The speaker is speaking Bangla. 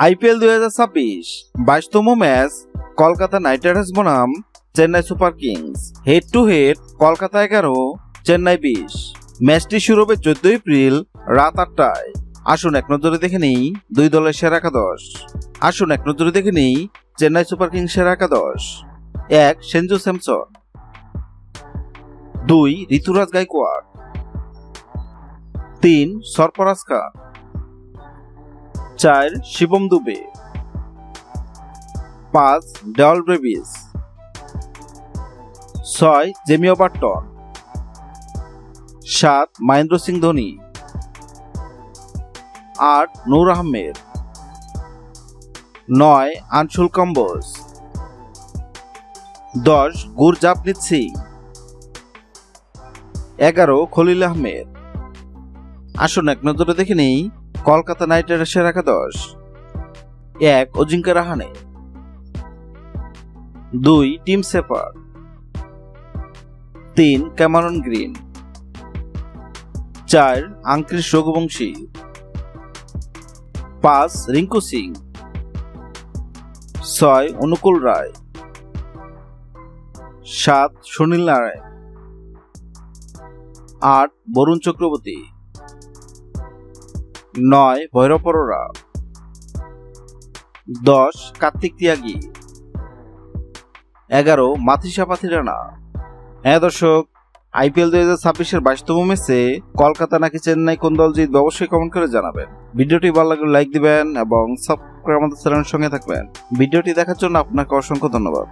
আইপিএল 2026 22তম ম্যাচ কলকাতা নাইট রাইডার্স বনাম Chennai Super Kings. Head to head Kolkata 11, Chennai 20। ম্যাচটি শুরু হবে 14 এপ্রিল রাত 8টায়। আসুন এক নজরে দেখে নেই দুই দলের সেরা একাদশ। চেন্নাই সুপার কিংস সেরা একাদশ। 1. Sanju Samson. 2. Ruturaj Gaikwad. 3. Sarfaraz Khan. 4. Shivam Dube. 5. Dewald Brevis. 6. Jamie Overton. 7. Mahendra Singh Dhoni. 8. Noor Ahmad. 9. Anshul Kamboj. 10. গুরজাপপ্রীত Singh. 11. Khalil Ahmed. আসুন এক নজরে দেখে নেই কলকাতা নাইট রাইডার্সের একাদশ। 1. Ajinkya Rahane. 2. Tim Seifert. 3. Cameron Green. 4. Angkrish Raghuvanshi. 5. Rinku Singh. 6. Anukul Roy. 7. Sunil Narine. 8. Varun Chakravarthy. 9. ভৈরব অরোরা। 10. কার্তিক তিয়াগী। 11. মাথিসা পাথিরানা। হ্যাঁ দর্শক, আইপিএল 2026-এর 22তম ম্যাচে কলকাতা নাকি চেন্নাই কোন দল জিতবে অবশ্যই কমেন্ট করে জানাবেন। ভিডিওটি ভালো লাগলে লাইক দিবেন এবং সাবস্ক্রাইব আমাদের চ্যানেলের সঙ্গে থাকবেন। ভিডিওটি দেখার জন্য আপনাকে অসংখ্য ধন্যবাদ।